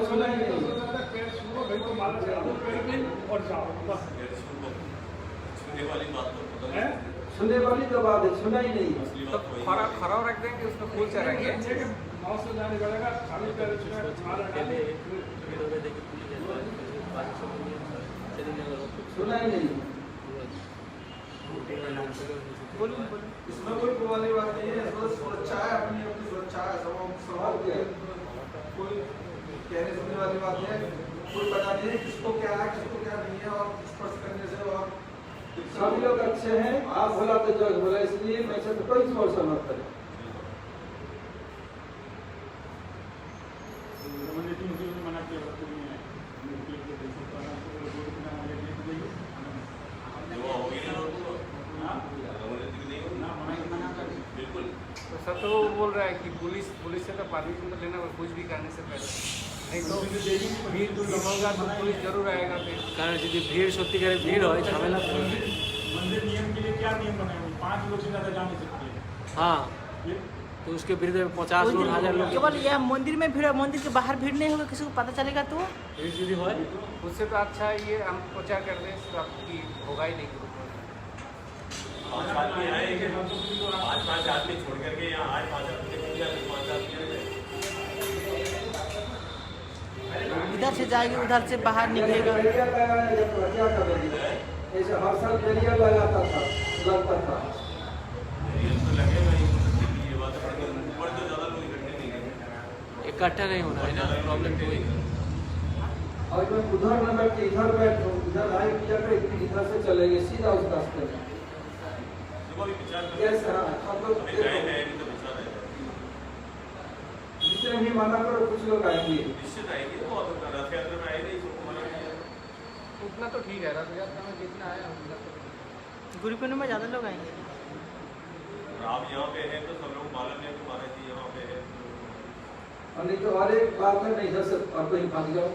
सुना ही नहीं। सुनने वाली तो बात है, सुना ही नहीं। तो खरा रख देंगे, उसमें फूल चढ़ाएंगे। सुना ही नहीं। इसमें कोई वाली बात नहीं है, सुरक्षा है, अपनी अपनी सुरक्षा है, सवाल क्या है, कोई कहने सुनने वाली बात है, कोई पता नहीं है किसको क्या है किसको क्या नहीं है, और स्पर्श करने से और सभी लोग अच्छे हैं, आप बोला तो जग बोला, इसलिए मैं से तो कोई स्पर्श मत करे। तो सब तो वो बोल रहा है कि पुलिस से तो परमिशन तो लेना, कुछ भी करने से पहले, नहीं तो भीड़ होगा तो पुलिस जरूर आएगा। फिर कारण যদি ভিড় সত্যিকারের ভিড় হয় ঝামেলা मंदिर नियम के लिए क्या नियम बने हुए 5 लोग से ज़्यादा जा नहीं सकते। हाँ तो उसके विरुद्ध 50 लोग 1000 लोग केवल यह मंदिर में भीड़, मंदिर के बाहर भीड़ नहीं होगा, किसी को पता चलेगा तो भीड़ যদি হয় उससे तो अच्छा ये हम प्रचार कर दें तो आपकी होगा ही नहीं ग्रुप में। 5 आदमी आएंगे, 5 आदमी छोड़ करके यहाँ आए, 5 आदमी 5 आदमी इधर से जाएगी उधर से बाहर निकलेगा। ऐसे हर साल फेरिया लगाता था, लगता था। इकट्ठा नहीं होना है ना, प्रॉब्लम तो वही है। और मैं उधर न बैठ के इधर बैठो, इधर आए किया कर इधर से चलेंगे सीधा उस रास्ते में। कैसे हम लोग जितने भी मना करो कुछ लोग आएंगे, उतना तो ठीक है, रथ यात्रा में जितना आया उतना तो गुरु पूर्णिमा में ज़्यादा लोग आएंगे। आप यहाँ पे हैं तो सब लोग मालूम है कि महाराज जी यहाँ पे है। और नहीं तो और एक बात है, नहीं इधर से और कहीं भाग जाओ।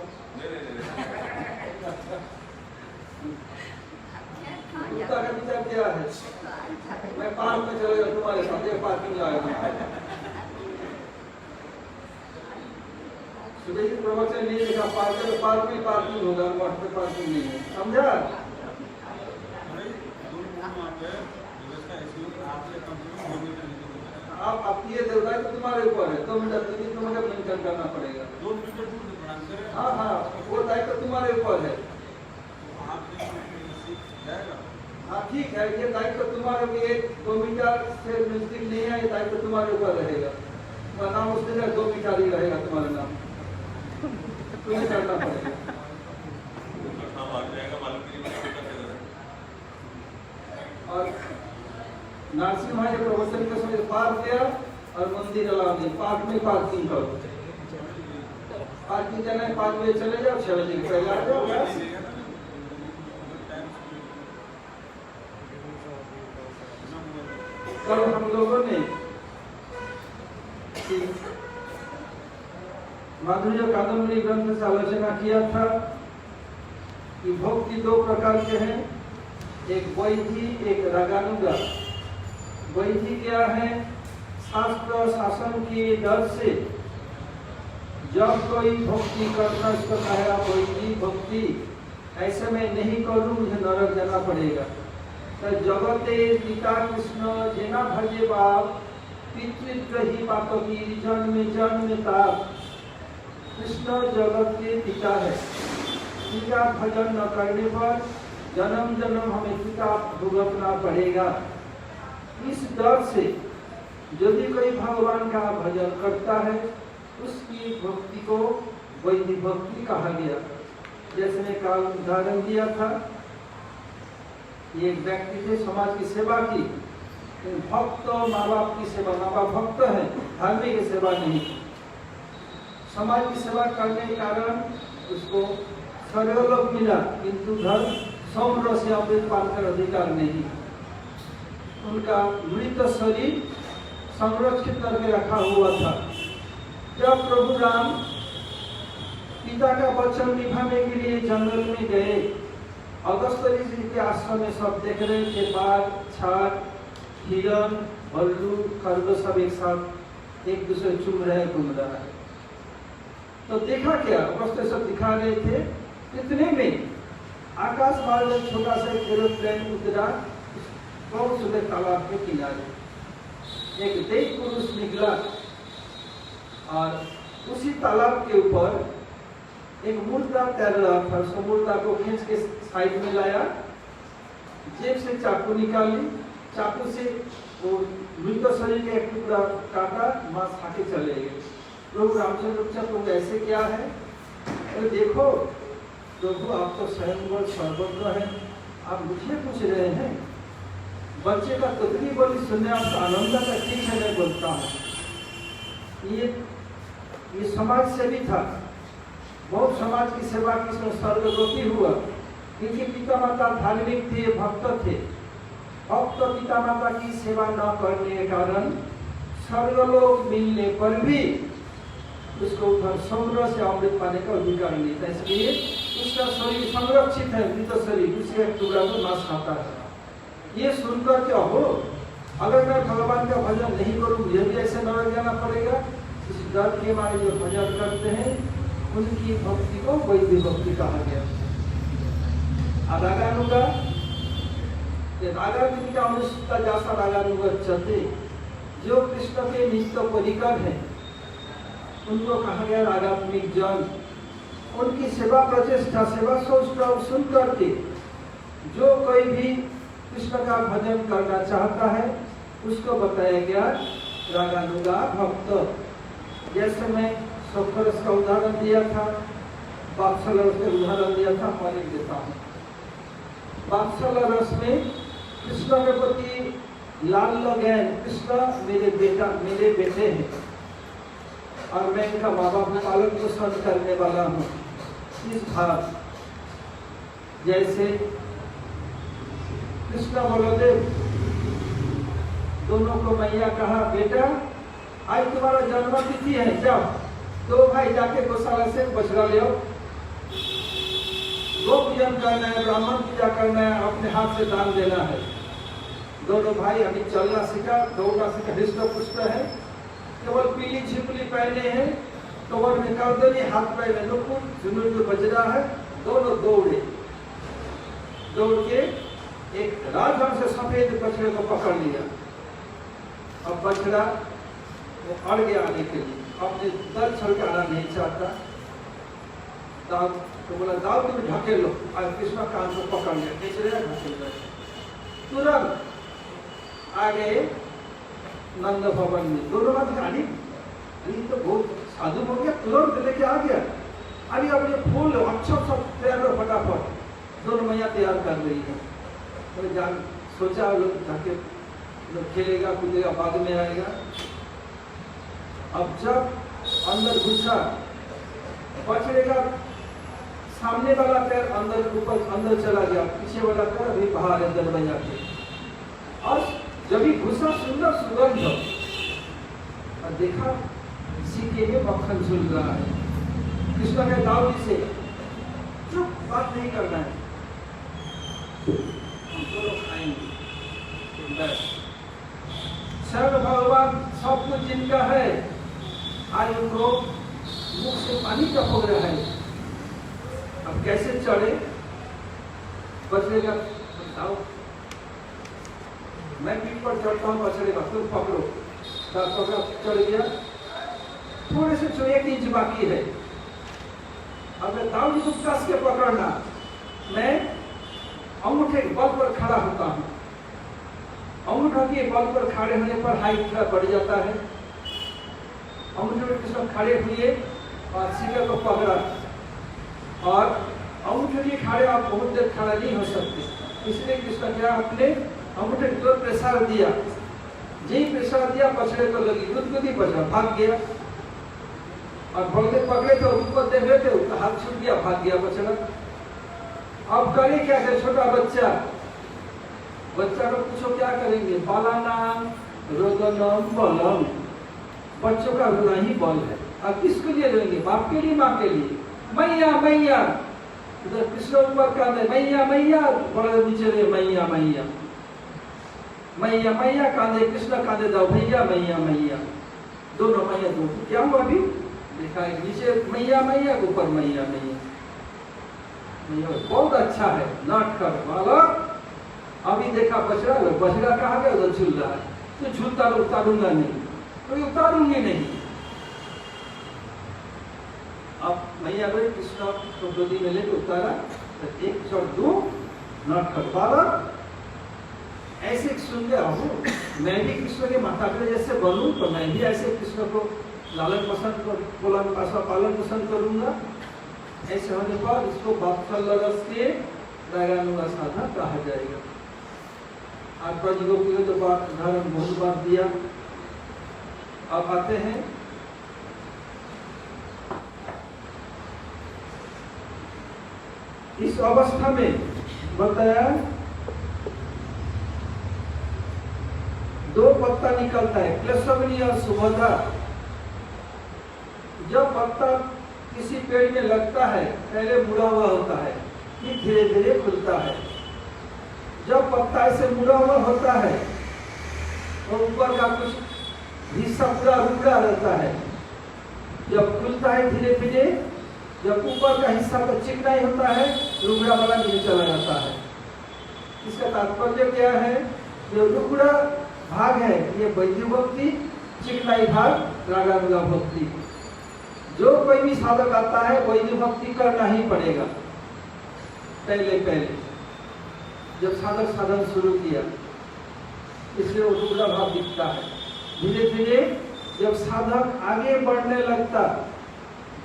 कुत्ता का विचार क्या है, मैं पार्क में चले जाऊँ तुम्हारे साथ, एक पार्किंग आएगा। सुबह की प्रवचन नहीं लिखा पार्क में, पार्क में पार्किंग होगा, मठ में पार्किंग नहीं है, समझा? आप ये देवता तो तुम्हारे ऊपर है, 2 मीटर दूरी तुम्हें मेंटेन करना पड़ेगा। 2 मीटर दूर से प्रणाम करें। हाँ हाँ, वो दायित्व तुम्हारे ऊपर है। हाँ ठीक है, ये दायित्व तुम्हारे भी 2 मीटर से नजदीक नहीं है, ये दायित्व तुम्हारे ऊपर रहेगा। तुम्हारा नाम उसके लिए 2 मीटर ही रहेगा, तुम्हारा नाम तुम्हें करना पड़ेगा। और नरसिंह भाई प्रवचन के समय पार्क किया और मंदिर अलाउ नहीं, पार्क में पार्किंग करो। पार्किंग करना है, 5 बजे चले जाओ, 6 बजे पहले आ जाओ बस। कल हम लोगों ने माधुर्य कादम्बरी ग्रंथ से आलोचना किया था कि भक्ति 2 प्रकार के हैं, एक वैधि एक रागानुगा। वैधि क्या है, शास्त्र शासन के डर से जब कोई भक्ति करना उसको कहेगा वैधि भक्ति, ऐसे में नहीं करूँ मुझे नरक जाना पड़ेगा। तो जगते पिता कृष्ण जेना भजे बाप पितृग्रही बातों की जन्म ताप। कृष्ण जगत के पिता है, पिता भजन न करने पर जन्म जन्म हमें पिता भुगतना पड़ेगा। इस डर से यदि कोई भगवान का भजन करता है उसकी भक्ति को वैदिक भक्ति कहा गया। जैसे मैं कल उदाहरण दिया था, एक व्यक्ति थे समाज की सेवा की, भक्त माँ बाप की सेवा, माँ बाप भक्त है, धार्मिक की सेवा नहीं, समाज की सेवा करने के कारण उसको स्वर्गलोक मिला, किंतु धर्म सौम्र से अमृत पान कर अधिकार नहीं। उनका मृत शरीर संरक्षित करके रखा हुआ था। जब प्रभु राम पिता का वचन निभाने के लिए जंगल में गए, अगस्त ऋषि के आश्रम में सब देख रहे थे, बाघ, छाग, हिरण, भालू, खरगोश सब एक साथ एक दूसरे चुम रहे, घूम रहा है। तो देखा क्या, वस्तु सब दिखा रहे थे। इतने में आकाश मार्ग में छोटा सा एरोप्लेन उतरा बहुत सुंदर तालाब के किनारे। एक देव पुरुष निकला और उसी तालाब के ऊपर एक मुर्दा तैर रहा था। उसको मुर्दा को खींच के साइड में लाया, जेब से चाकू निकाली, चाकू से वो मृत शरीर का एक टुकड़ा काटा, मांस खा के चले गए। प्रभु रामचंद्र पूछा तुम ऐसे क्या है? अरे देखो प्रभु आप तो स्वयं सर्वज्ञ हैं, आप मुझे पूछ रहे हैं। बच्चे का तुतली बोली सुनने आपका आनंद का, ठीक है मैं बोलता हूँ। ये समाज सेवी था, बहुत समाज की सेवा की, स्वर्गगति हुआ। इनके पिता माता धार्मिक थे, भक्त थे। भक्त पिता माता की सेवा न करने के कारण स्वर्गलोक मिलने पर भी उसको उधर समुद्र से अमृत पाने का अधिकार नहीं था। इसलिए उसका शरीर संरक्षित है, मृत शरीर दूसरे टुकड़ा को नाश खाता है। ये सुनकर क्या हो, अगर मैं भगवान का भजन नहीं करूँ मुझे भी ऐसे नरक जाना पड़ेगा। इस डर के मारे जो भजन करते हैं उनकी भक्ति को वैद्य भक्ति कहा गया। रागानुगा रागानुगा अनुष्ठित जैसा रागानुगा चलते जो कृष्ण के नित्य परिकर हैं उनको कहा गया रागात्मिक जन। उनकी सेवा प्रचेष्टा, सेवा सोच सुन करके जो कोई भी कृष्ण का भजन करना चाहता है उसको बताया गया रागानुगा भक्त। जैसे मैं सफरस का उदाहरण दिया था, वात्सल रस का उदाहरण दिया था, और एक देता हूँ। वात्सल रस में कृष्ण के प्रति लाल लगैन, कृष्ण मेरे बेटे हैं और मैं इनका माँ बाप पालन पोषण करने वाला हूँ। इस भाव जैसे कृष्ण बलदेव दोनों को मैया कहा बेटा आज तुम्हारा जन्म तिथि है, जाओ दो भाई जाके गौशाला से बछड़ा ले आओ, गो पूजन करना है, ब्राह्मण पूजा करना है, अपने हाथ से दान देना है। दोनों भाई अभी चलना सीखा, दौड़ना सीखा, हृष्ट पुष्ट है, केवल पीली छिपली पहने हैं, कवर में करदली, हाथ पैर में नुपुर, झुनुर जो बजरा है। दोनों दौड़े, दौड़ के एक राजहंस से सफेद बछड़े को पकड़ लिया। अब बछड़ा वो अड़ गया आने के लिए, अपने दल छोड़ के आना नहीं चाहता। तो बोला दाऊ तुम ढकेल लो, और कृष्ण कान को पकड़ लिया, खींच रहे ढकेल रहे। तुरंत आ गए नंद भवन में। दोनों बात गाड़ी अरे तो बहुत साधु हो गया, तुरंत लेके आ गया। अरे अब ये फूल अच्छा सब तैयार करो फटाफट। दोनों मैया तैयार कर रही है। तो जान सोचा लोग जाके लोग खेलेगा कूदेगा बाद में आएगा। अब जब अंदर घुसा, बछड़े का सामने वाला पैर अंदर ऊपर अंदर चला गया, पीछे वाला पैर अभी बाहर अंदर बन जाते। और जब ही घुसा सुंदर सुगंध और देखा सीखे में मक्खन झूल रहा है। कृष्ण के दाऊ से चुप, बात नहीं करना है, हम दोनों खाएंगे बस। सर्व भगवान सब कुछ जिनका है, आज उनको मुख से पानी टपक रहा है। अब कैसे चढ़े? बछड़े का बताओ, मैं पीठ पर चढ़ता हूँ, बछड़े का तुम पकड़ो। पकड़ा, चढ़ गया। थोड़े से 1 इंच बाकी है। अब मैं दाऊ जी को कस के पकड़ना, मैं अंगूठे के बल पर खड़ा होता हूँ। अंगूठा के बल पर खड़े होने पर हाइट थोड़ा बढ़ जाता है। अंगूठे के सब खड़े हुए और सीकर को पकड़ा, और अंगूठे के खड़े आप बहुत देर खड़ा नहीं हो सकते, इसलिए कृष्ण क्या अपने अंगूठे की ओर प्रेशर दिया। जी प्रेशर दिया, बछड़े को लगी गुदगुदी, बछड़ा भाग गया। और बलदेव पकड़े थे, उसको देख रहे थे, उसका हाथ छूट गया, भाग गया बछड़ा। अब करे क्या करे? छोटा बच्चा, बच्चा को पूछो क्या करेंगे? बालानाम रोदनम बलम, बच्चों का रोना ही बल है। अब किसके लिए रोएंगे? बाप के लिए, माँ के लिए? मैया मैया, इधर कृष्ण ऊपर कांदे मैया मैया, बड़े नीचे रहे मैया मैया मैया मैया, कांदे कृष्ण, कांदे दाऊ भैया मैया मैया, दोनों मैया दो। क्या हुआ? अभी देखा है नीचे मैया मैया के ऊपर मैया मैया बहुत अच्छा है नाटक बालक। अभी देखा बछड़ा कहाँ गया उधर झूल रहा है, तो झूलता उतारूंगा नहीं, तो उतारूंगी नहीं। अब मैया बोले कृष्ण को गोदी में लेके उतारा, तो 102 नाटक बालक ऐसे सुन गया हूँ। मैं भी कृष्ण के माता पिता जैसे बनूं तो मैं भी ऐसे कृष्ण को लालन पालन पसंद करूंगा। ऐसे होने पर इसको वात्सल्य रस के रागानुगा साधा कहा जाएगा। आप ब्रजगोपी को तो उदाहरण बहुत बार दिया। अब आते हैं इस अवस्था में बताया 2 पत्ता निकलता है, क्लशग्नि और सुभद्रा। जब पत्ता किसी पेड़ में लगता है पहले मुड़ा हुआ होता है, फिर धीरे धीरे खुलता है। जब पत्ता ऐसे मुड़ा हुआ होता है तो ऊपर का कुछ हिस्सा पूरा रुका रहता है। जब खुलता है धीरे धीरे, जब ऊपर का हिस्सा तो चिकना ही होता है, रुगड़ा वाला नीचे चला जाता है। इसका तात्पर्य क्या है? जो रुगड़ा भाग है ये वैद्य भक्ति, चिकनाई भाग रागानुगा भक्ति। जो कोई भी साधक आता है वैद्य भक्ति करना ही पड़ेगा पहले जब साधक साधन शुरू किया, इसलिए वो रुगड़ा भाव दिखता है। धीरे धीरे जब साधक आगे बढ़ने लगता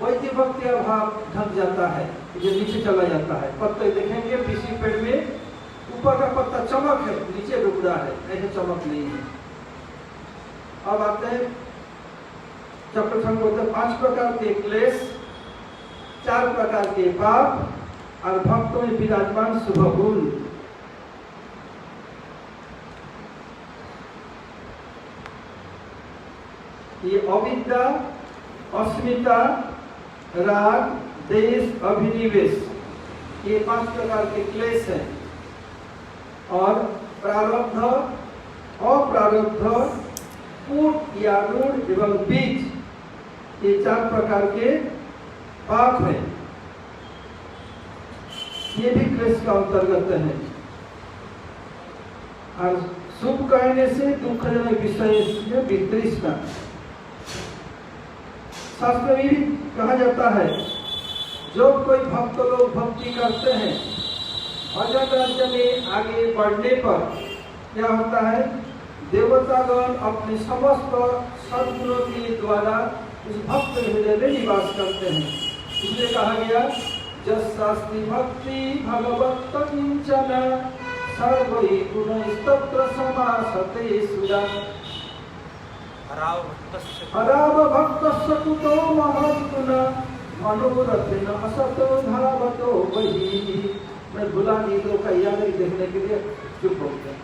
वैद्य भक्ति का भाव ढक जाता है, ये नीचे चला जाता है। पत्ते देखेंगे किसी पेड़ में ऊपर का पत्ता चमक है, नीचे रुगड़ा है, ऐसे चमक नहीं है। अब आते हैं चक्रसंग बोलते 5 प्रकार के क्लेश, 4 प्रकार के पाप और भक्तों में विराजमान शुभ गुण। ये अविद्या, अस्मिता, राग, देश, अभिनिवेश, ये 5 प्रकार के क्लेश हैं। और प्रारब्ध, अप्रारब्ध, कूट या रूढ़ एवं बीज, ये 4 प्रकार के पाप हैं। ये भी क्लेश का अंतर्गत है। और शुभ कहने से दुखजनक विषय से वितृष्णा। शास्त्र में भी कहा जाता है जो कोई भक्त लोग भक्ति करते हैं, भजन राज्य में आगे बढ़ने पर क्या होता है? देवतागण अपने समस्त सद्गुणों के द्वारा उस भक्त हृदय में निवास करते हैं। इसलिए कहा गया जस्सास्ति भक्ति भगवत किंचन सर्वै गुण स्तत्र समासते सुजा। हराव भक्तस्य कुतो महद्गुण मनोरथेन असतो धावतो वही। मैं भुला नहीं तो कहिया नहीं देखने के लिए चुप हो गया।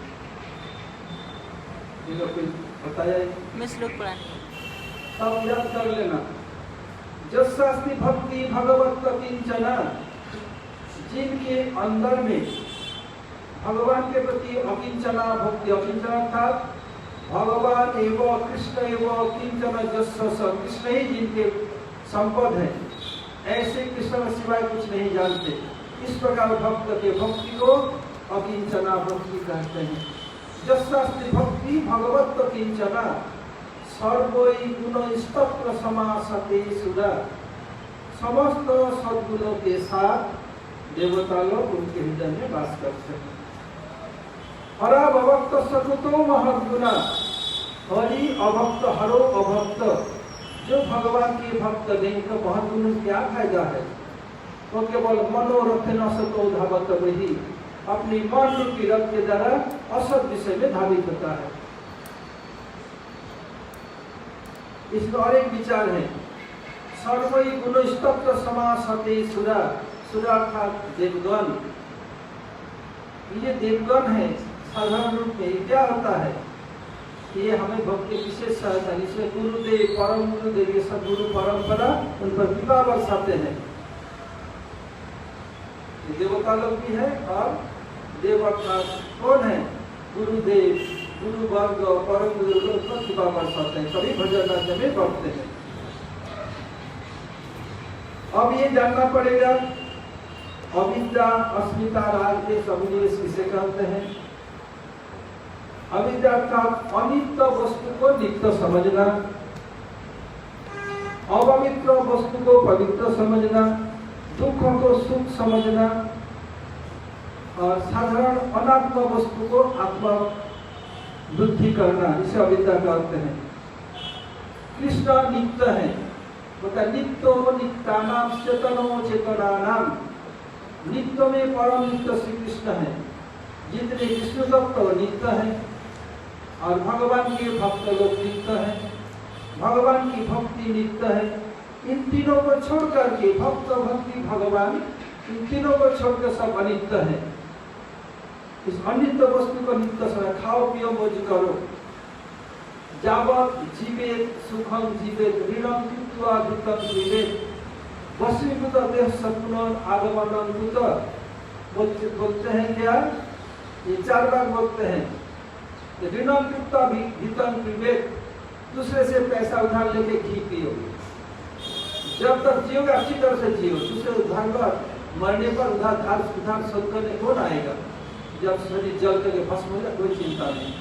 बताया मैं श्लोक पढ़ा नहीं, सब याद कर लेना। जस्सास्ति भक्ति भगवत किंचना, जिनके अंदर में भगवान के प्रति अकिंचना भक्ति, अकिंचना था भगवान एवं कृष्ण एवं किंचना जस्स, कृष्ण ही जिनके संपद है, ऐसे कृष्ण सिवाय कुछ नहीं जानते। इस प्रकार भक्त के भक्ति को अकिंचना भक्ति कहते हैं। जस्सास्ति भक्ति भगवत किंचना सर्वै गुण स्तत्र समासते सुधा। समस्त सद्गुणों के साथ देवता लोग उनके हृदय में वास करते हैं। हरा भक्त सकुतो महद्गुणा, हरि अभक्त हरो अभक्त। जो भगवान के भक्त नहीं तो महद्गुण क्या फायदा है? तो केवल मनोरथ न सतो धावत वही, अपनी मन की रथ के द्वारा असत विषय में धावित होता है। इसमें और एक विचार है, सर्वै गुण स्तत्र समासते सुरा। सुरा अर्थात देवगण। ये देवगण है साधारण रूप में। क्या होता है? ये हमें भक्ति विशेष सहायता, इसमें गुरुदेव परम गुरुदेव ये सब गुरु परंपरा उन पर कृपा बरसाते हैं। देवता लोग भी है और देव अर्थात कौन है? गुरुदेव, गुरु वर्ग परम गुरु लोग पर कृपा बरसाते हैं, सभी भजन राज्य में बढ़ते हैं। अब ये जानना पड़ेगा अविद्या अस्मिता राग के सविनेश किसे कहते हैं। अविद्या का अनित्य वस्तु को नित्य समझना, अपवित्र वस्तु को पवित्र समझना, दुख को सुख समझना और साधारण अनात्म वस्तु को आत्मा बुद्धि करना, इसे अविद्या कहते हैं। कृष्ण नित्य है, बता नित्यो नित्यानाम चेतनो चेतनानाम, नित्य में परम नित्य श्री कृष्ण है। जितने विष्णु तत्व नित्य है और भगवान के भक्त लोग नित्य है, भगवान की भक्ति नित्य है। इन तीनों को छोड़ करके भक्त भक्ति भगवान, इन तीनों को छोड़कर सब अनित्य है। इस अनित्य वस्तु को नित्य समय खाओ पियो मौज करो, जावत जीवेत सुखम जीवेत ऋणम कृत्वा धृतम जीवेत वशीभूत देह सत्पुनः आगमनम कृत। बोलते हैं क्या, ये 4 बार बोलते हैं। ऋणम कृत्वा धृतम जीवेत, दूसरे से पैसा उधार लेके घी पियो, जब तक जियोगे अच्छी तरह से जियो। दूसरे उधार पर मरने पर उधार शोध करने कौन आएगा। जब शरीर जल करके भस्म हो जाए कोई चिंता नहीं,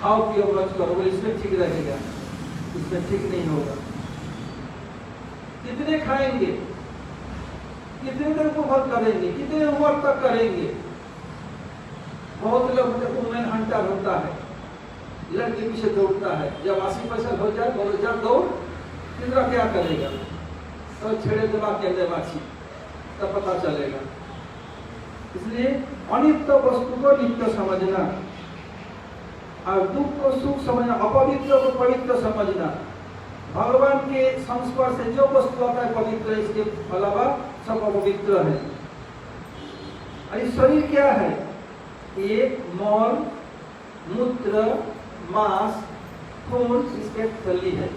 खाओ पियो मौज करो, इसमें ठीक रहेगा, इसमें ठीक नहीं होगा। कितने खाएंगे, कितने देर उपभोग करेंगे, कितने उम्र तक करेंगे। बहुत लोग वुमेन हंटर होता है, लड़की पीछे दौड़ता है, जब 80% हो जाए बोलो जब दौड़, कितना क्या करेगा, तो छेड़े दिमाग के अंदर बाछी, तब पता चलेगा। इसलिए अनित्य वस्तु को नित्य समझना और दुख को सुख समझना, अपवित्र को पवित्र समझना। भगवान के संस्पर्श से जो वस्तु आता है पवित्र, इसके अलावा सब अपवित्र है। और शरीर क्या है, ये मल मूत्र मांस खून इसके थैली है।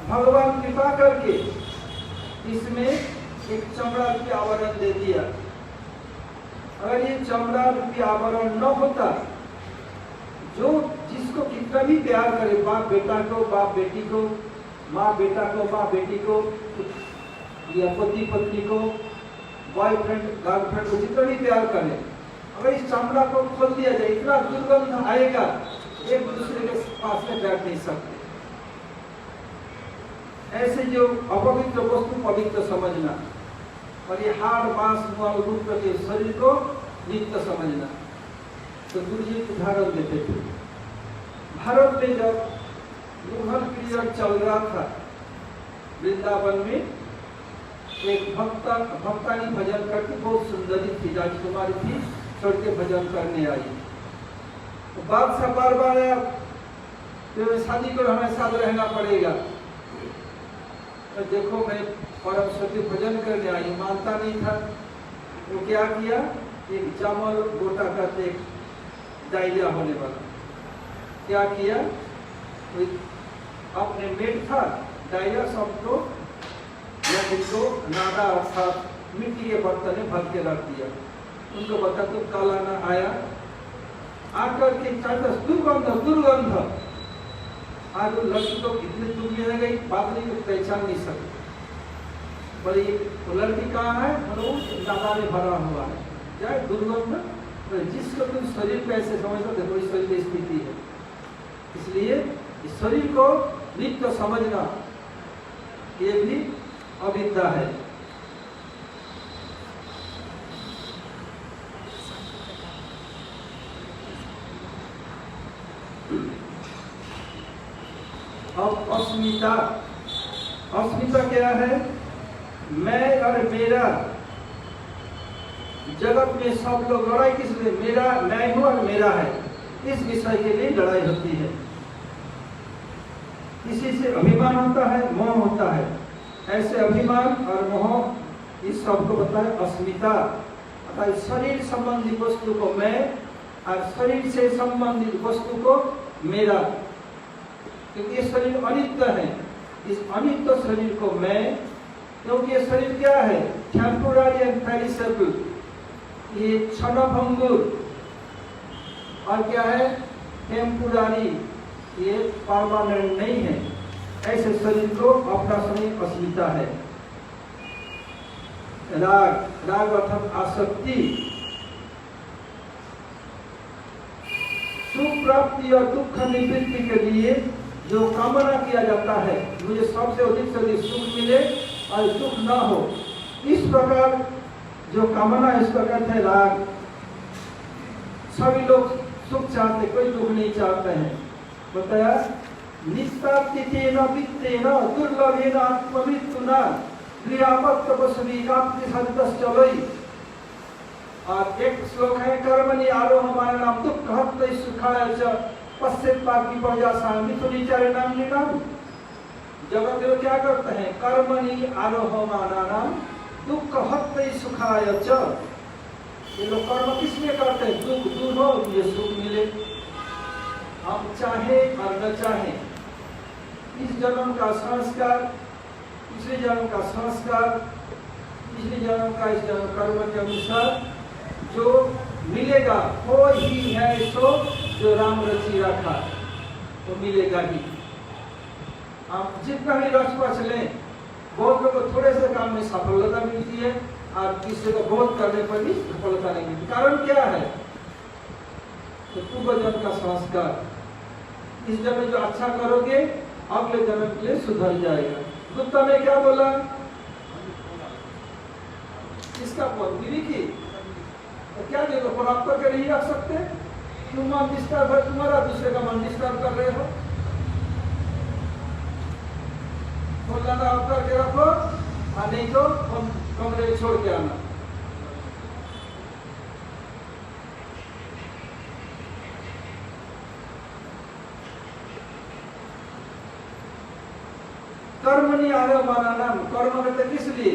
भगवान कृपा करके इसमें एक चमड़ा रूपी आवरण दे दिया। अगर ये चमड़ा रूपी आवरण न होता, जो जिसको कितना भी प्यार करे, बाप बेटा को, बाप बेटी को, माँ बेटा को, माँ बेटी को, या पति पत्नी को, बॉयफ्रेंड गर्लफ्रेंड को जितना भी प्यार करे, अगर इस चमड़ा को खोल दिया जाए, इतना दुर्गंध आएगा, एक दूसरे के पास में बैठ नहीं सकते। ऐसे जो अपवित्र वस्तु पवित्र समझना, और ये हाड़ मांस रूप के शरीर को नित्य समझना। तो गुरु जी उदाहरण देते थे, भारत में जब मुगल पीरियड चल रहा था, वृंदावन में एक भक्तानी भजन करके बहुत सुंदरी थी, राजकुमारी थी, छोड़ के भजन करने आई। तो बादशाह बार बार आया, तो शादी को हमें साथ रहना पड़ेगा। तो देखो मैं परम सत्य भजन करने आई, मानता नहीं था। वो क्या किया, एक जामल गोटा का एक डायरिया होने वाला, क्या किया, अपने मेट था डायरिया सबको को नादा अर्थात मिट्टी के बर्तन में भर के रख दिया। उनको बता तो कल आना आया, आकर के दुर्गंध दुर्गंध, आज वो लड़की को कितने दूर ले गई, बात नहीं को पहचान नहीं सकती। पर ये लड़की कहाँ है, नादा में भरा हुआ है, क्या दुर्गंध। जिसको तुम शरीर कैसे समझो, देखो इस शरीर की स्थिति है। इसलिए इस शरीर को नित्य समझना ये भी अविद्या है। अब अस्मिता, अस्मिता क्या है, मैं और मेरा। जगत में सब लोग लड़ाई किस लिए, मेरा, मैं हूं और मेरा है, इस विषय के लिए लड़ाई होती है। किसी से अभिमान होता है, मोह होता है। ऐसे अभिमान और मोह इस सब को बताए अस्मिता, अर्थात शरीर संबंधी वस्तु को मैं और शरीर से संबंधित वस्तु को मेरा, क्योंकि ये शरीर अनित्य है। इस अनित्य शरीर को मैं, क्योंकि ये शरीर क्या है, टेम्पोररी एंड पेरिशेबल, ये क्षणभंगुर, और क्या है टेम्पोररी, ये परमानेंट नहीं है। ऐसे शरीर को अपना शरीर अस्मिता है। राग, राग अर्थात आसक्ति। सुख प्राप्ति और दुख निवृत्ति के लिए जो कामना किया जाता है, मुझे सबसे अधिक सुख मिले और दुख न हो, इस प्रकार जो कामना है इसका कहते हैं राग। सभी लोग सुख चाहते, कोई दुख नहीं चाहते हैं। बताया निस्तार्थितेन वित्तेन दुर्लभेन आत्ममृत्युना क्रियापत्त वसवीकाप्ति सद्दश्चलई। और एक श्लोक है कर्मणि आरोहमानम दुःखहत्तै सुखाय च पश्चेत्पापी प्रजासां मिथुनीचरणं निकम। जगत में क्या करते हैं? कर्मणि आरोहमानम दुःखहत्तै सुखाय च। ये लोग कर्म किस लिए करते हैं? दुख दूर हो, ये सुख मिले। हम चाहे और न चाहे, इस जन्म का संस्कार, पिछले जन्म का संस्कार, पिछले जन्म का इस जन्म कर्म के अनुसार जो मिलेगा वो ही है सो जो राम रचि रखा, तो मिलेगा ही। आप जितना भी रच पच लें, बहुत लोगों को थोड़े से काम में सफलता मिलती है और किसी को बहुत करने पर भी सफलता नहीं मिलती। कारण क्या है? तो पूर्व जन्म का संस्कार। इस जन्म में जो अच्छा करोगे अगले जन्म के लिए सुधर जाएगा। गुप्ता में क्या बोला? इसका पौधगिरी की तो क्या देखो प्राप्त करके नहीं रख सकते? तुम मन डिस्टर्ब है तुम्हारा, दूसरे का मन डिस्टर्ब कर रहे हो। बोलना आप करके रखो और नहीं तो कमरे में छोड़ के आना। कर्मणि आरोहमानम, कर्म करते किस लिए?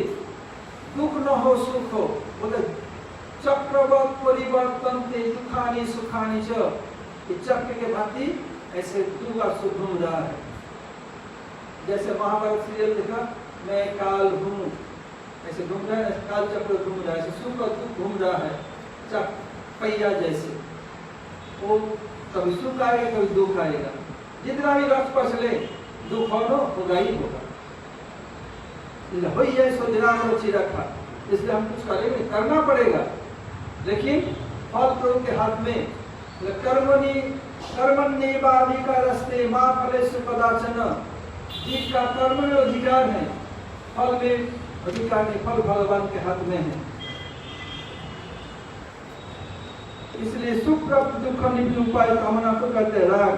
दुख न हो सुख हो। बोले चक्रवत परिवर्तन ते दुखानी सुखानी च। चक्र के भांति ऐसे दुख और सुख घूम रहा है। जैसे महाभारत सीरियल देखा, मैं काल हूँ, ऐसे घूम रहा है, काल चक्र घूम रहा है, ऐसे सुख और दुख घूम रहा है चक्र पहिया जैसे। वो कभी सुख आएगा कभी दुख आएगा। जितना भी रच पच ले दुख होगा ही होगा। वही है सो राम रचि रखा, इसलिए हम कुछ करेंगे, करना पड़ेगा, लेकिन फल प्रभु के हाथ में। कर्मणि कर्मण्येवाधिकारस्ते मा फलेषु कदाचन। जिसका कर्म में अधिकार है, फल में अधिकार नहीं, फल भगवान के हाथ में है। इसलिए सुख प्राप्त दुख निवृत्ति उपाय कामना को कहते हैं राग।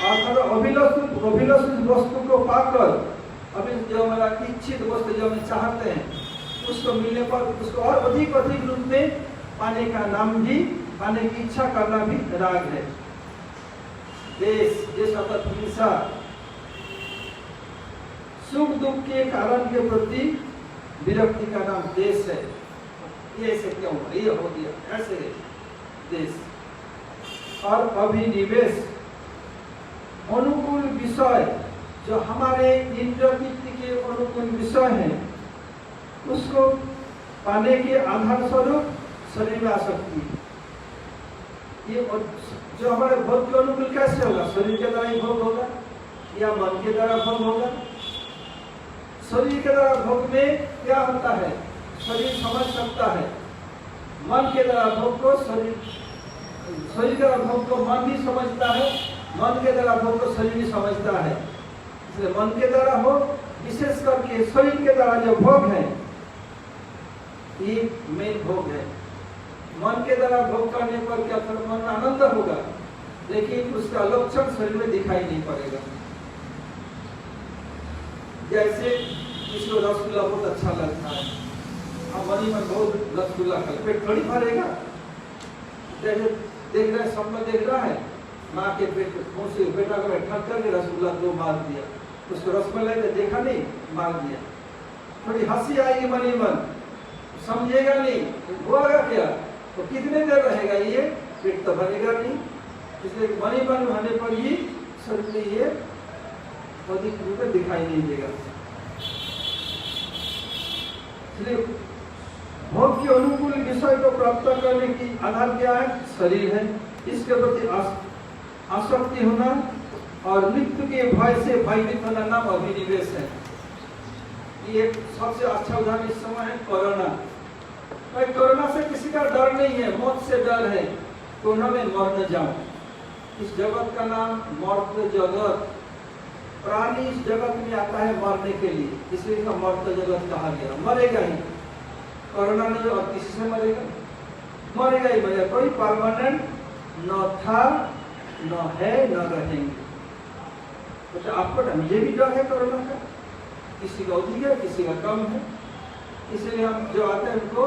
और अभिलषित वस्तु को पाकर, अभी जो हमारा इच्छित वस्तु जो हम चाहते हैं उसको मिलने पर उसको और अधिक रूप में पाने का नाम भी, पाने की इच्छा करना भी राग है। देश अर्थात हिंसा, सुख दुख के कारण के प्रति विरक्ति का नाम देश है। ये ऐसे क्यों हुआ, ये हो गया, ऐसे है देश। और अभिनिवेश, अनुकूल विषय जो हमारे इंद्रवृत्ति के अनुकूल विषय हैं उसको पाने के आधार स्वरूप शरीर में आसक्ति। ये जो हमारे भोग के अनुकूल कैसे होगा? शरीर के द्वारा ही भोग होगा या मन के द्वारा भोग होगा? शरीर के द्वारा भोग में क्या होता है? शरीर समझ सकता है। मन के द्वारा भोग को शरीर के द्वारा भोग को मन भी समझता है, मन के द्वारा भोग को शरीर भी समझता है। इसलिए मन के द्वारा हो, विशेष करके शरीर के द्वारा जो भोग है ये मेन भोग है। मन के द्वारा भोग करने पर क्या थोड़ा मन आनंद होगा, लेकिन उसका लक्षण शरीर में दिखाई नहीं पड़ेगा। जैसे किसी रसगुल्ला बहुत अच्छा लगता है, अब मन ही मन बहुत रसगुल्ला खा, पेट थोड़ी भरेगा। जैसे देख रहा है, सब देख रहा है, माँ के पेट से बेटा को ठक करके रसगुल्ला दो मार दिया, उसको रसमलाई ने देखा नहीं, मार दिया। थोड़ी हंसी आएगी मन ही मन, समझेगा नहीं, होगा क्या? तो कितने देर रहेगा ये? पेट तो भरेगा नहीं। इसलिए मन ही मन होने पर ही शरीर में ये अधिक रूप में दिखाई नहीं देगा। इसलिए भोग के अनुकूल विषय को प्राप्त करने की आधार क्या है? शरीर है। इसके प्रति आसक्ति होना और मृत्यु के भय से भयभीत होना नाम अभिनिवेश है। कि एक सबसे अच्छा उदाहरण इस समय है कोरोना। भाई कोरोना से किसी का डर नहीं है, मौत से डर है। कोरोना में मर न जाओ। इस जगत का नाम मर्त जगत, प्राणी इस जगत में आता है मरने के लिए, इसलिए इसका मर्त जगत कहा गया। मरेगा ही, कोरोना नहीं और किसी से मरेगा, मरेगा ही मरेगा। कोई परमानेंट न था, न है, न रहेंगे। तो आपको मुझे भी डर है कोरोना का, किसी का अधिक है, किसी का कम है। इसलिए हम जो आते हैं उनको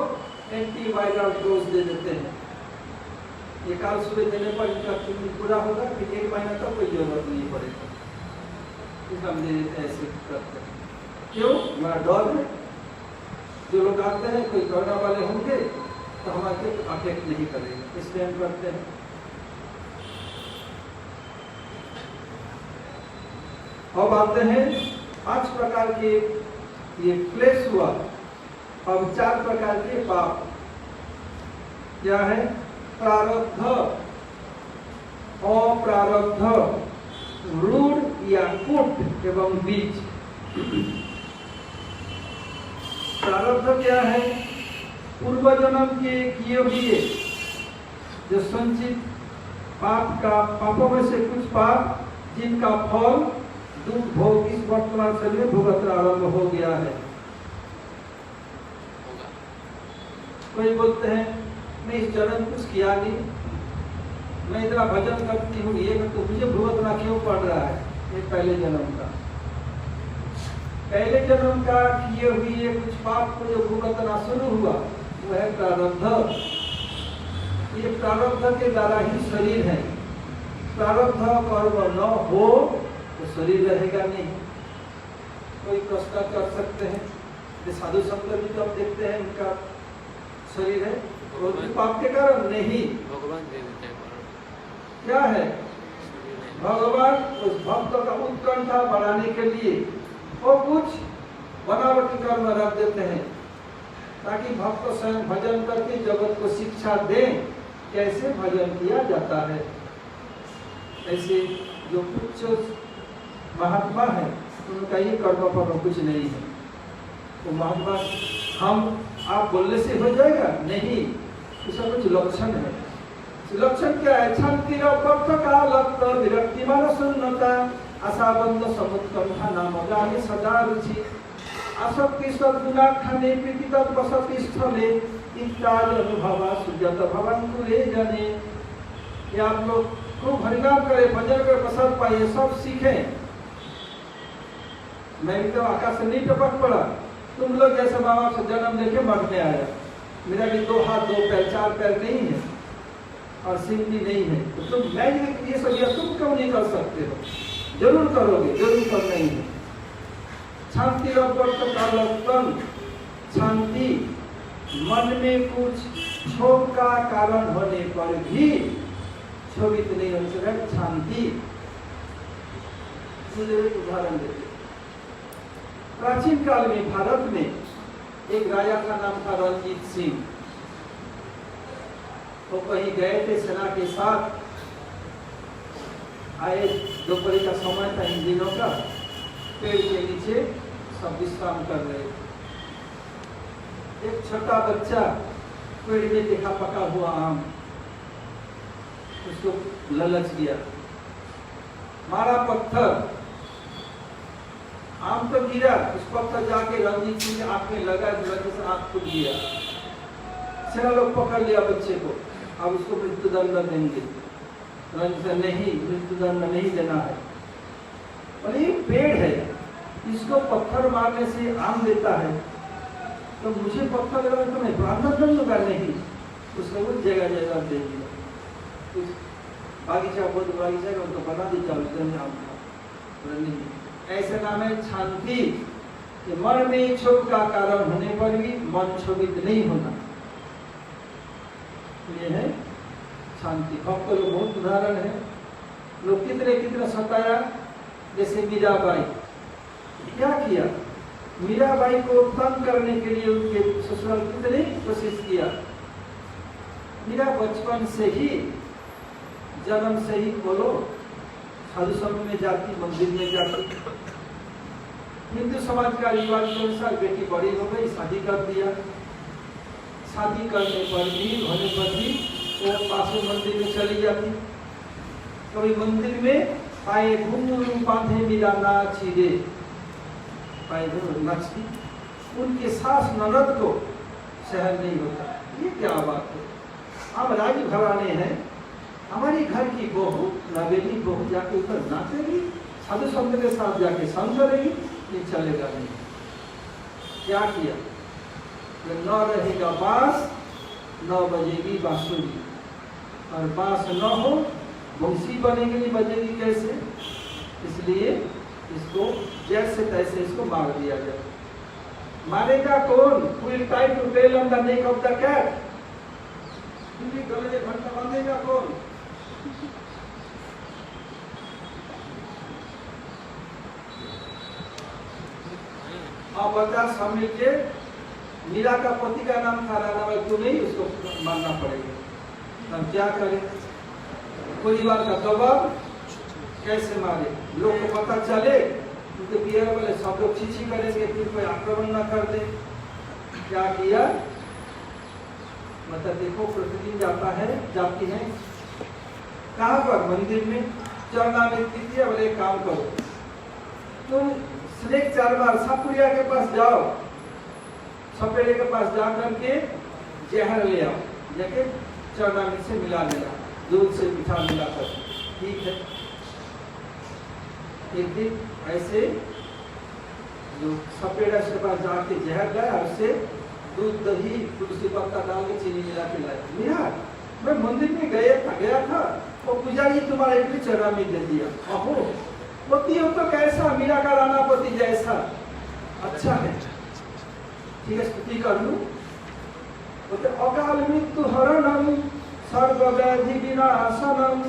एंटीवायरल डोज दे देते हैं। ये काल सुबह देने पर इनका ट्रीटमेंट पूरा होगा, फिर 1 महीना तक कोई जरूरत नहीं पड़ेगा। इस हम दे देते हैं, ऐसे करते हैं। क्यों? हमारा डर है। जो लोग आते हैं कोई कोरोना वाले होंगे तो हमारे अफेक्ट नहीं करेगा, इसलिए हम करते हैं। अब आते हैं 5 प्रकार के, ये फ्लेश हुआ। अब 4 प्रकार के पाप क्या है? प्रारब्ध, अप्रारब्ध, रूढ़ या कुट एवं बीज। प्रारब्ध क्या है? पूर्व जन्म के किए हुए जो संचित पापों में से कुछ पाप जिनका फल दुख भोग इस वर्तमान शरीर में भुगतना आरंभ हो गया है। कोई बोलते हैं मैं इस जन्म कुछ किया नहीं, मैं इतना भजन करती हूँ, ये तो मुझे भुगतना क्यों पड़ रहा है? ये पहले जन्म का किए हुए कुछ पाप को जो भुगतना शुरू हुआ वो है प्रारब्ध। ये प्रारब्ध के द्वारा ही शरीर है। प्रारब्ध कर्म न हो तो शरीर रहेगा नहीं। कोई प्रश्न कर सकते हैं, ये साधु संत भी तो हम देखते हैं उनका शरीर है, पाप के कारण नहीं, भगवान दे देते हैं। क्या है? भगवान उस भक्त का उत्कंठा बढ़ाने के लिए वो कुछ बनावटी कर्म रख देते हैं ताकि भक्त स्वयं भजन करके जगत को शिक्षा दें कैसे भजन किया जाता है। ऐसे जो कुछ महात्मा है उनका ये कर्म पर कुछ नहीं है। तो महात्मा हम आप बोलने से हो जाएगा नहीं, इसका कुछ लक्षण है। लक्षण क्या है? शांति कालत्त विरक्ति मनसुन्नता आशाबंध समुत्कंठा नाम गाने सदा रुचि आसक्ति सद्गुणाख्याने प्रीति तद्वसति स्थले इत्यादि अनुभवा सुजत भवन्तु जने। ये आप लोग खूब हरिनाम करें, भजन कर प्रसाद पाइए, सब सीखें। मैं भी तो आकाश से नहीं टपक पड़ा, तुम लोग जैसे माँ बाप से जन्म लेके मरने आया। मेरा भी 2 हाथ 2 पैर 4 पैर नहीं है और सिंह भी नहीं है, तो तुम मैं ये सब तुम क्यों नहीं कर सकते हो? जरूर करोगे, जरूर करना ही है। शांति कालत्तम, शांति मन में कुछ क्षोभ का कारण होने पर भी क्षोभित नहीं हो सकता। शांति एक उदाहरण देते। प्राचीन काल में भारत में एक राजा का नाम था रणजीत सिंह। वो कहीं गए थे सेना के साथ, आए, दोपहर का समय था इन दिनों का, पेड़ के नीचे सब विश्राम कर रहे थे। एक छोटा बच्चा पेड़ में देखा पका हुआ आम, उसको ललच गया, मारा पत्थर, आम तो गिरा, उस पत्थर जाके रणजीत सिंह के आंख में लगा, लगे से आंख फूट गया। सेना लोग पकड़ लिया बच्चे को, अब उसको मृत्युदंड देंगे। रणजीत सिंह नहीं, मृत्युदंड नहीं देना है। और ये पेड़ है, इसको पत्थर मारने से आम देता है, तो मुझे पत्थर लगा तो मैं प्राणदंड दूंगा नहीं, उसको उस जगह देंगे। बागीचा बहुत बागीचा का उनको बना दीजिए, उस आम था नहीं। ऐसे नाम है शांति, कि मन में क्षोभ का कारण होने पर भी मन क्षोभित नहीं होना, ये है शांति। भक्त लोग बहुत उदाहरण है, लोग कितने सताया। जैसे मीराबाई, क्या किया? मीराबाई को तंग करने के लिए उनके ससुराल कितने कोशिश किया। मीरा बचपन से ही, जन्म से ही बोलो, साधु संघ में जाती, मंदिर में जाती, हिंदू समाज का रिवाज के अनुसार बेटी बड़ी हो गई, शादी कर दिया। शादी करने पर भी, होने पर भी वो पासों मंदिर में चली जाती। कभी मंदिर में पाए घुंघरू बांधे मीरा नाची रे, पाए घुंघरू नाचती। उनके सास ननद को सहन नहीं होता। ये क्या बात है? हम राज घराने हैं, हमारी घर की बहू, नवेली बहू जाके ऊपर नाचेगी, साधु संत के साथ जाके संग करेगी, ये चलेगा नहीं। क्या किया? न रहेगा बांस, न बजेगी बांसुरी, और बांस न हो बंसी बनेगी, नहीं बजेगी कैसे? इसलिए इसको जैसे तैसे इसको मार दिया जाए। मारेगा कौन? Will try to tell on the neck of the cat. गले में घंटा बांधेगा कौन? अब बता समझ के, मीरा का पति का नाम था राणा बाई, क्यों नहीं उसको मानना पड़ेगा? हम क्या करें? परिवार का दबाव, कैसे मारे? लोग को पता चले तो पियर वाले सब लोग चीची करेंगे, फिर कोई आक्रमण न कर दे। क्या किया? मतलब देखो, प्रतिदिन जाता है, जाती है कहाँ पर? मंदिर में चरणामृत कीजिए। बोले एक काम करो, तुम स्नेक 4 बार सापुरिया के पास जाओ, सपेरे के पास जा करके जहर ले आओ, जाके चरणामृत से मिला लेना, दूध से मीठा मिलाकर। ठीक है। एक दिन ऐसे जो सपेरा के पास जाके जहर लाया, उससे दूध, दही, तुलसी पत्ता डाल के चीनी मिला के लाया। मीरा, मैं मंदिर में गया था, वो पुजारी तुम्हारे एक भी चरणामृत दे दिया। अहो, पति हो तो कैसा? मीरा का राणा पति जैसा अच्छा है। ठीक है, स्तुति कर लूं। बोलते अकाल मृत्यु हरणम सर्व व्याधि विनाशनम।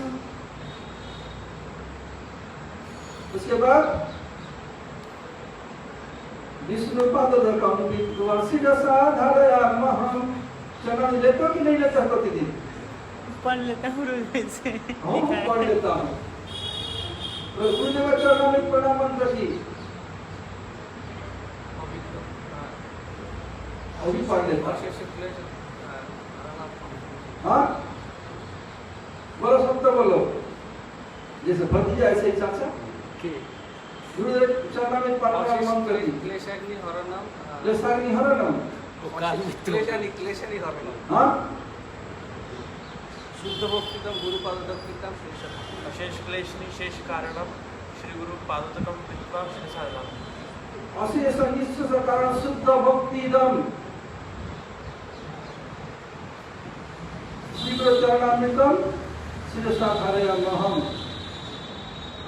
उसके बाद विष्णु पादोदकम विद्वासिदसाधरयामहं। चरण लेते हो कि नहीं लेते प्रतिदिन? पढ़ लेता हूँ रोज से। हाँ, पढ़ लेता हूँ। तो गुरुदेव चरण में प्रणाम मंत्र की अभी पढ़ लेता। हाँ, बोलो, शब्द बोलो। जैसे भतीजा ऐसे ही चाचा। गुरुदेव चरण में प्रणाम मंत्र की क्लेशाग्नि हरणम, क्लेशाग्नि हरणम। क्लेशानि हरणम। हाँ, शुद्ध भक्तितम गुरु पादोदकम शेषम। अशेष क्लेश निशेष कारणम श्री गुरु पादोदकम कृत्वा श्री साधनम। अशेष निशेष कारण शुद्ध भक्तिदम श्री गुरु चरणामृतम शिरसा धारयामहं।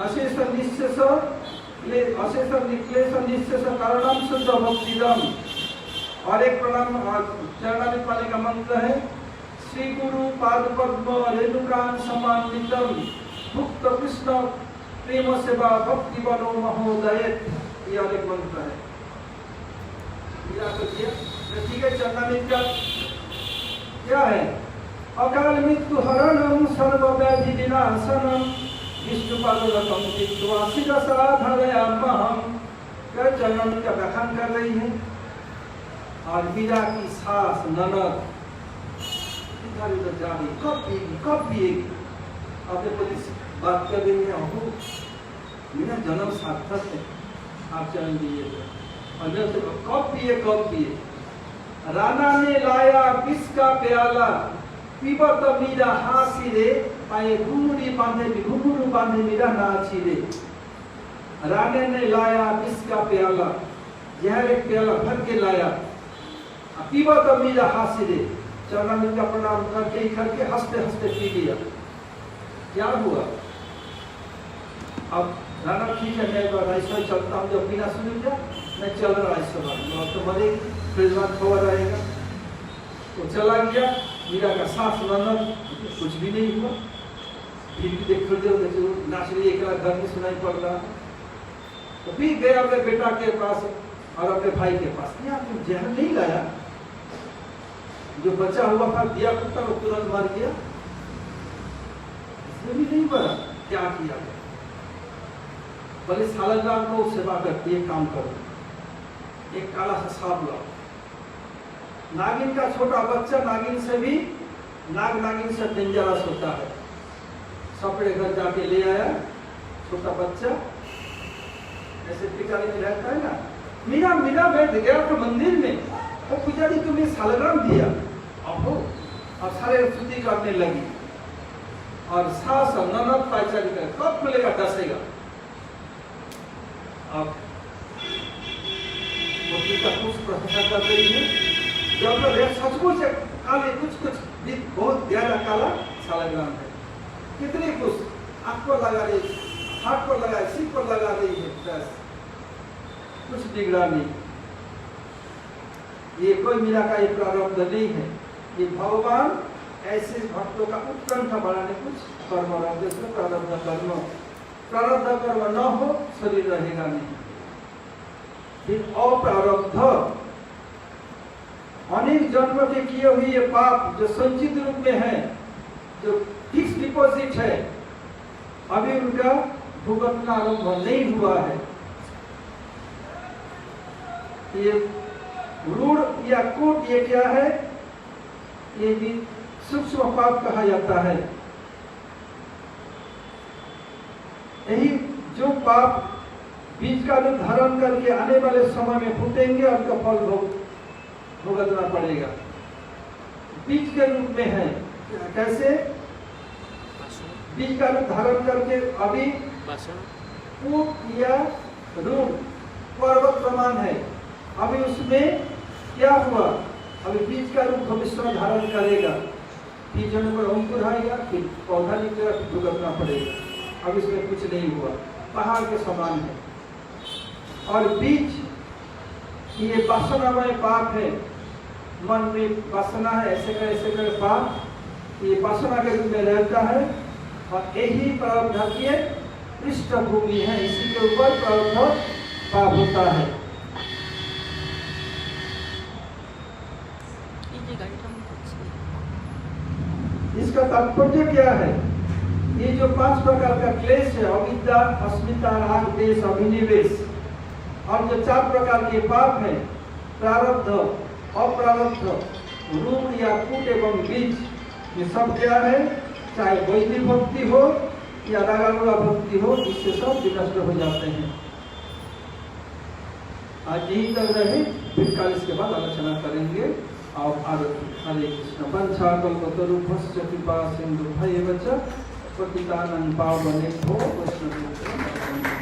अशेष निशेष अशेष निक्लेश निशेष कारणम शुद्ध भक्तिदम। और एक प्रणाम चरणामृत पाने का मंत्र है श्री गुरु पाद पद्म रेणुकान समान्वितम भुक्त कृष्ण प्रेम सेवा भक्ति बनो महोदयत। ये और एक मंत्र है। ठीक है, चरणामृत का क्या है? अकाल मृत्यु हरणम सर्व व्याधि विनाशनम विष्णु पादोदकम विद्वासिदसाधरयामहं। चरणामृत का व्याख्यान कर रही है। और मीरा की सास ननद इधर उधर जा रही, कब पिएगी? अपने पति से बात कर रही है, अहो मेरा जन्म सार्थक है, आप चरण दिए। और कब पिए? राणा ने लाया विष का प्याला, पीबत मीरा हासी रे, पाए घुंघरू बांधे मीरा नाची रे। राणे ने लाया विष का प्याला, जहर एक प्याला भर के लाया, पीबत मीरा हासी रे। चरणामृत का प्रणाम करके हंसते हंसते पी लिया। क्या हुआ? अब राणा ठीक है, मैं ऐसा ही चलता हूँ, जब पीना शुरू किया मैं चल रहा ऐसा तो मरेगी, फिर बाद खबर रहेगा। तो चला गया। मीरा का सास ननद, कुछ भी नहीं हुआ। फिर भी देखो नाच रही, एक घर में सुनाई पड़ रहा। तो फिर गए अपने बेटा के पास और अपने भाई के पास। यार तुम जहर नहीं लाया? जो बचा हुआ था दिया कुत्ता को तुरंत मार गया, इसमें भी नहीं पड़ा। क्या किया? बोले सालग्राम को सेवा करती है, काम करो। एक काला सा सांप लाओ। नागिन का छोटा बच्चा नागिन से भी नागिन से डेंजरस होता है। सपड़े घर जाके ले आया छोटा बच्चा, ऐसे टिकाली में रहता है ना, मीरा मीरा मैं गया था मंदिर में, वो पुजारी तुम्हें सालग्राम दिया, अब हो, और सारे स्तुति करने लगी और सास और ननद पाइचारी कर कब खुलेगा डसेगा। अब का कुछ प्रशंसा कर रही है, जब लोग सचमुच काले कुछ बहुत गहरा काला सालग्राम है, कितने कुछ आँख पर लगा रही, हाथ पर लगा, सिर पर लगा रही है, बस कुछ बिगड़ा नहीं। ये कोई मीरा का ये प्रारब्ध नहीं है, ये भगवान ऐसे भक्तों का उत्कंठा बढ़ाने कुछ कर्म प्रारब्ध कर्म न हो शरीर रहेगा नहीं। फिर अप्रारब्ध अनेक जन्म के किए हुए ये पाप जो संचित रूप में है, जो फिक्स डिपॉजिट है, अभी उनका भुगतना आरंभ नहीं हुआ है। ये ऋण या कूट ये क्या है? ये भी सूक्ष्म पाप कहा जाता है। यही जो पाप बीज का रूप धारण करके आने वाले समय में फूटेंगे, उनका फल भुगतना पड़ेगा। बीज के रूप में है, कैसे? बीज का रूप धारण करके अभी कूट या ऋण पर्वत प्रमाण है, अभी उसमें क्या हुआ? अभी बीज का रूप भविष्य में धारण करेगा, बीज पर अंकुर आएगा, फिर पौधा निकलेगा, फिर भुगतना पड़ेगा। अब इसमें कुछ नहीं हुआ, पहाड़ के समान है। और बीज ये वासनामय पाप है, मन में वासना है, ऐसे कर पाप, ये वासना के रूप में रहता है और यही प्रारब्ध की पृष्ठभूमि है, इसी के ऊपर प्रारब्ध पाप होता है। इसका तात्पर्य क्या है? ये जो 5 प्रकार का क्लेश है, अविद्या, अस्मिता, राग, द्वेष, अभिनिवेश, और जो 4 प्रकार के पाप है, प्रारब्ध, अप्रारब्ध, ऋण या कूट एवं बीज, ये सब क्या है? चाहे वैदिक भक्ति हो या रागानुगा भक्ति हो, इससे सब विनष्ट हो जाते हैं। आज यही तक रहे, फिर कल इसके बाद आलोचना करेंगे। और हरे कृष्ण। वंशाकल्पतरुभ्यश्च कृपा सिन्धुभ्यैव च पतितानां पावनेभ्यो वैष्णवेभ्यो नमः।